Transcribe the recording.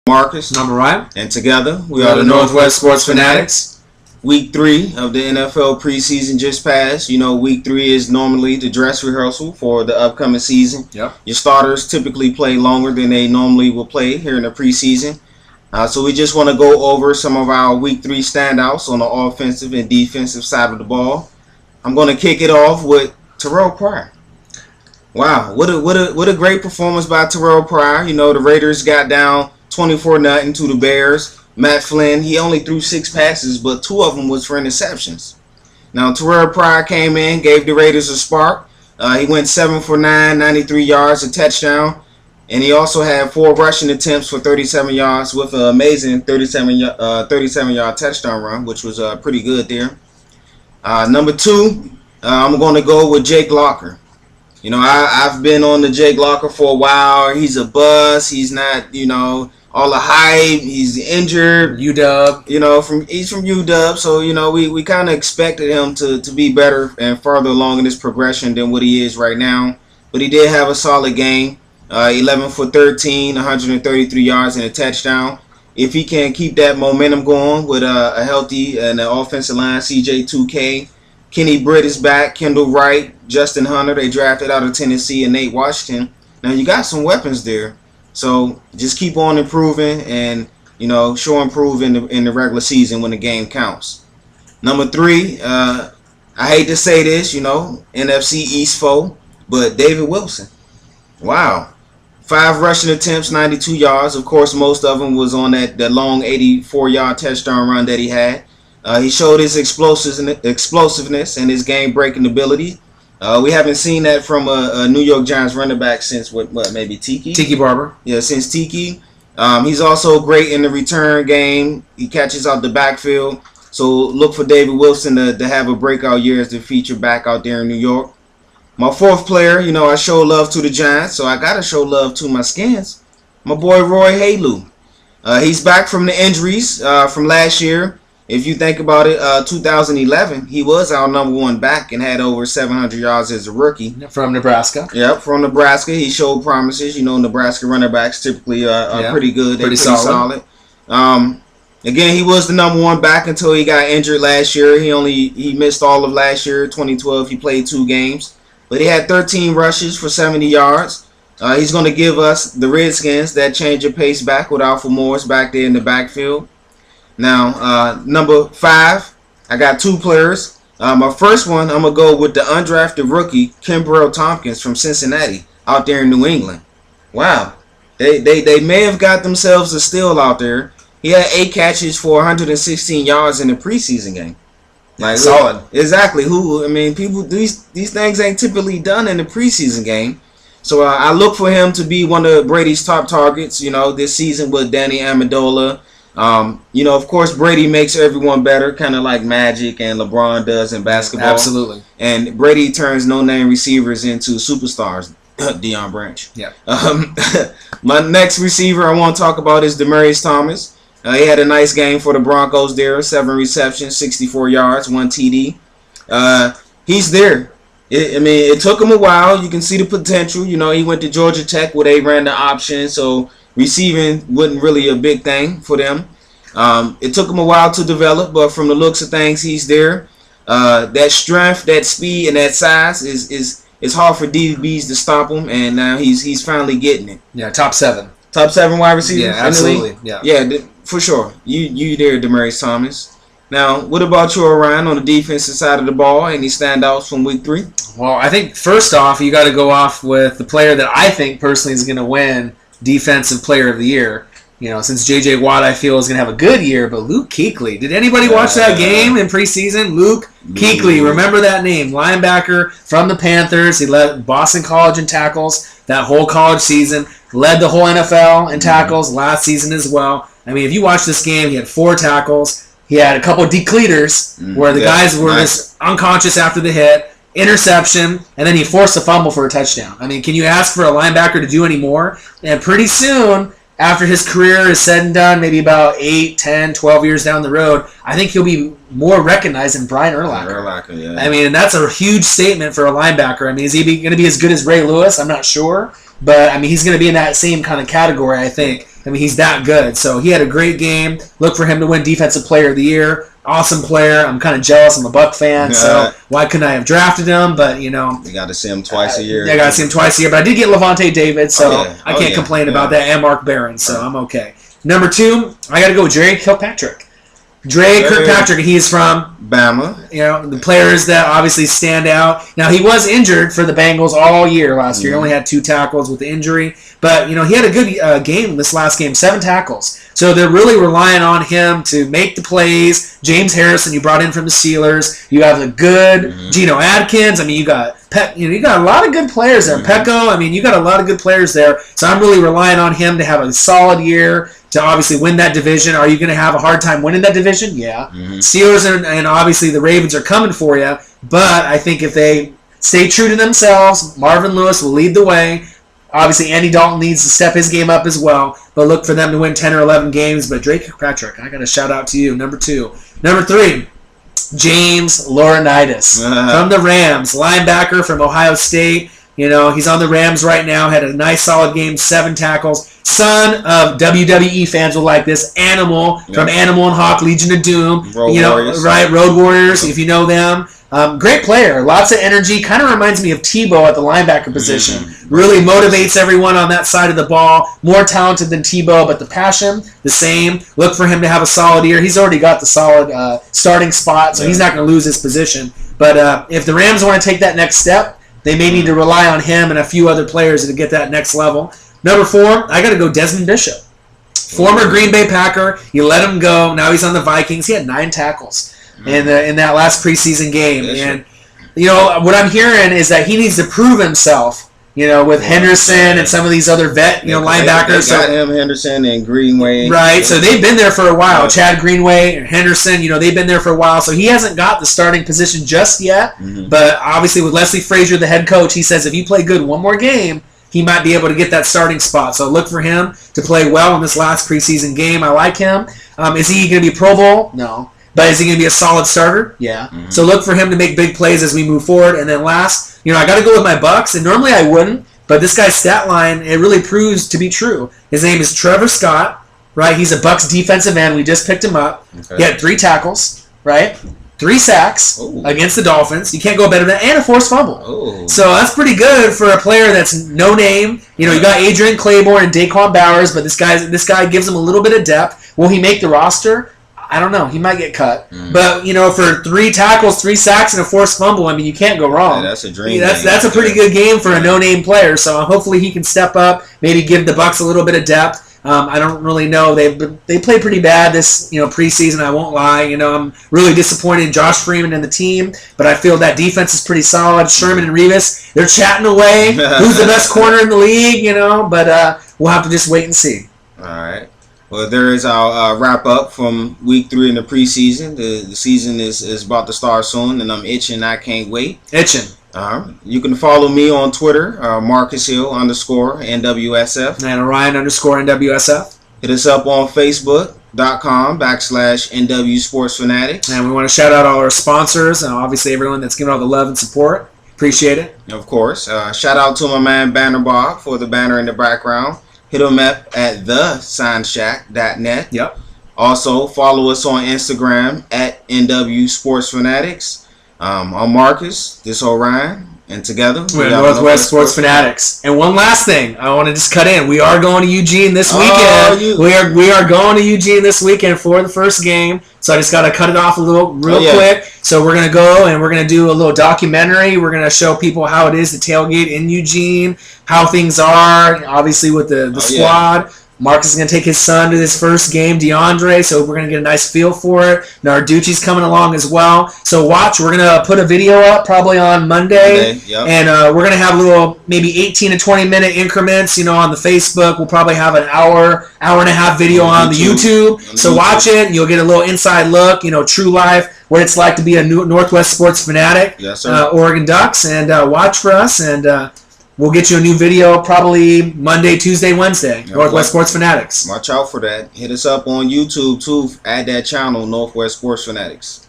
Marcus. I'm Ryan. And together, we are the Northwest Sports Fanatics. Week 3 of the NFL preseason just passed. You know, week 3 is normally the dress rehearsal for the upcoming season. Yep. Your starters typically play longer than they normally will play here in the preseason. So we just want to go over some of our week 3 standouts on the offensive and defensive side of the ball. I'm going to kick it off with Terrell Pryor. Wow, what a great performance by Terrell Pryor. You know, the Raiders got down 24-0 to the Bears. Matt Flynn, he only threw 6 passes, but 2 of them was for interceptions. Now, Terrell Pryor came in, gave the Raiders a spark. He went 7 for 9, 93 yards, a touchdown. And he also had 4 rushing attempts for 37 yards with an amazing 37-yard touchdown run, which was pretty good there. Number 2, I'm going to go with Jake Locker. You know, I've been on the Jake Locker for a while. He's a bust. He's not, you know, all the hype. He's injured. UW. You know, he's from UW. So, you know, we kind of expected him to be better and further along in his progression than what he is right now. But he did have a solid game. 11 for 13, 133 yards and a touchdown. If he can keep that momentum going with a healthy and an offensive line, CJ2K, Kenny Britt is back, Kendall Wright, Justin Hunter, they drafted out of Tennessee, and Nate Washington. Now, you got some weapons there. So, just keep on improving and, you know, show improve in the regular season when the game counts. Number 3, I hate to say this, you know, NFC East foe, but David Wilson. Wow. 5 rushing attempts, 92 yards. Of course, most of them was on that long 84-yard touchdown run that he had. He showed his explosiveness and his game-breaking ability. We haven't seen that from a New York Giants running back since, maybe Tiki? Tiki Barber. Yeah, since Tiki. He's also great in the return game. He catches out the backfield. So look for David Wilson to have a breakout year as the feature back out there in New York. My 4th player, you know, I show love to the Giants, so I got to show love to my Skins. My boy Roy Halu. He's back from the injuries from last year. If you think about it, 2011, he was our number 1 back and had over 700 yards as a rookie. From Nebraska. Yep, from Nebraska. He showed promises. You know, Nebraska running backs typically are pretty good. They're pretty solid. Again, he was the number 1 back until he got injured last year. He missed all of last year, 2012. He played 2 games. But he had 13 rushes for 70 yards. He's going to give us, the Redskins, that change of pace back with Alfred Morris back there in the backfield. Now, number 5, I got 2 players. My first one, I'm going to go with the undrafted rookie, Kimbrell Tompkins from Cincinnati, out there in New England. Wow. They may have got themselves a steal out there. He had 8 catches for 116 yards in the preseason game. Like, solid. Exactly. People, these things ain't typically done in the preseason game. So I look for him to be one of Brady's top targets, you know, this season with Danny Amendola. You know, of course, Brady makes everyone better, kind of like Magic and LeBron does in basketball. Absolutely. And Brady turns no-name receivers into superstars. Deion Branch. Yeah. My next receiver I want to talk about is Demaryius Thomas. He had a nice game for the Broncos there. 7 receptions, 64 yards, 1 TD. He's there. It took him a while. You can see the potential. You know, he went to Georgia Tech where they ran the option, so receiving wasn't really a big thing for them. It took him a while to develop, but from the looks of things, he's there. That strength, that speed, and that size is hard for DBs to stop him, and now he's finally getting it. Yeah, top 7. Top 7 wide receiver? Yeah, absolutely. Yeah, for sure. You there, Demaryius Thomas. Now, what about you, Orion, on the defensive side of the ball? Any standouts from week 3? Well, I think first off, you got to go off with the player that I think personally is going to win Defensive Player of the Year. You know, since J.J. Watt, I feel, is going to have a good year, but Luke Kuechly. Did anybody watch that game in preseason? Luke Kuechly, remember that name. Linebacker from the Panthers. He led Boston College in tackles that whole college season. Led the whole NFL in tackles last season as well. I mean, if you watch this game, he had 4 tackles. He had a couple of decleaters where the guys were just unconscious after the hit. Interception, and then he forced a fumble for a touchdown. I mean, can you ask for a linebacker to do any more? And pretty soon, after his career is said and done, maybe about 8, 10, 12 years down the road, I think he'll be more recognized than Brian Urlacher. Yeah. I mean, and that's a huge statement for a linebacker. I mean, is he going to be as good as Ray Lewis? I'm not sure. but I mean, he's going to be in that same kind of category, I think. I mean, he's that good. So he had a great game. Look for him to win Defensive Player of the Year. Awesome player. I'm kind of jealous. I'm a Buck fan, so why couldn't I have drafted him? But, you know. You got to see him twice a year. Yeah, I got to see him twice a year. But I did get Levante David, so I can't complain about that, and Mark Barron, so I'm okay. Number 2, I got to go with Dre Kirkpatrick. Dre Kirkpatrick, he is from Bama. You know, the players that obviously stand out. Now, he was injured for the Bengals all year last year. He only had 2 tackles with the injury. But, you know, he had a good game this last game, 7 tackles. So they're really relying on him to make the plays. James Harrison, you brought in from the Steelers. You have a good Geno Adkins. I mean, you got you got a lot of good players there. Pecco, I mean, you got a lot of good players there. So I'm really relying on him to have a solid year to obviously win that division. Are you going to have a hard time winning that division? Yeah. Steelers and obviously the Ravens are coming for you. But I think if they stay true to themselves, Marvin Lewis will lead the way. Obviously, Andy Dalton needs to step his game up as well. But look for them to win 10 or 11 games. But Drake Kirkpatrick, I got to shout out to you. Number 2. Number 3, James Laurinaitis from the Rams. Linebacker from Ohio State. You know, he's on the Rams right now. Had a nice solid game, 7 tackles. Son of WWE fans will like this. Animal from Animal and Hawk, Legion of Doom. Road Warriors. Right, Road Warriors, if you know them. Great player, lots of energy. Kind of reminds me of Tebow at the linebacker position. Really motivates everyone on that side of the ball. More talented than Tebow, but the passion, the same. Look for him to have a solid year. He's already got the solid starting spot, so he's not going to lose his position. But if the Rams want to take that next step, they may need to rely on him and a few other players to get that next level. Number 4, I got to go Desmond Bishop. Former Green Bay Packer. You let him go. Now he's on the Vikings. He had 9 tackles in that last preseason game. And, you know, what I'm hearing is that he needs to prove himself, you know, with Henderson and some of these other linebackers. They got him, Henderson, and Greenway. Right, so they've been there for a while. Chad Greenway and Henderson, you know, they've been there for a while. So he hasn't got the starting position just yet. But obviously with Leslie Frazier, the head coach, he says if you play good one more game, he might be able to get that starting spot. So look for him to play well in this last preseason game. I like him. Is he going to be Pro Bowl? No. But is he going to be a solid starter? Yeah. So look for him to make big plays as we move forward. And then last, you know, I got to go with my Bucks. And normally I wouldn't, but this guy's stat line, it really proves to be true. His name is Trevor Scott, right? He's a Bucks defensive end. We just picked him up. He had 3 tackles, right? 3 sacks against the Dolphins. You can't go better than that. And a forced fumble. So that's pretty good for a player that's no name. You know, you got Adrian Claiborne and Daquan Bowers, but this guy gives him a little bit of depth. Will he make the roster? I don't know. He might get cut. But, you know, for 3 tackles, 3 sacks, and a forced fumble, I mean, you can't go wrong. Yeah, that's a dream. That's a pretty good game for a no-name player. So hopefully he can step up, maybe give the Bucks a little bit of depth. I don't really know. They played pretty bad this preseason. I won't lie. You know, I'm really disappointed in Josh Freeman and the team, but I feel that defense is pretty solid. Sherman and Revis, they're chatting away. Who's the best corner in the league? You know, but we'll have to just wait and see. All right. Well, there is our wrap up from week 3 in the preseason. The season is about to start soon, and I'm itching. I can't wait. Itching. You can follow me on Twitter, Marcus Hill _NWSF. And Orion _NWSF. Hit us up on Facebook.com/NW Sports Fanatics. And we want to shout out all our sponsors and obviously everyone that's giving all the love and support. Appreciate it. Of course. Shout out to my man Banner Bob for the banner in the background. Hit him up at thesignShack.net. Yep. Also, follow us on Instagram at NW Sports Fanatics. I'm Marcus, this Orion, and together we're Northwest Sports Fanatics. And one last thing, I want to just cut in. We are going to Eugene this weekend. We are going to Eugene this weekend for the first game. So I just got to cut it off real quick. So we're going to go and we're going to do a little documentary. We're going to show people how it is to tailgate in Eugene, how things are, obviously with the squad. Marcus is going to take his son to his first game, DeAndre, so we're going to get a nice feel for it. Narducci's coming along as well. So watch, we're going to put a video up probably on Monday. And we're going to have little maybe 18 to 20 minute increments, on the Facebook. We'll probably have an hour and a half video on the YouTube. So watch it, and you'll get a little inside look, true life, what it's like to be a Northwest Sports Fanatic, yes, sir. Oregon Ducks, and watch for us, and we'll get you a new video probably Monday, Tuesday, Wednesday. Northwest Sports Fanatics. Watch out for that. Hit us up on YouTube, too. Add that channel, Northwest Sports Fanatics.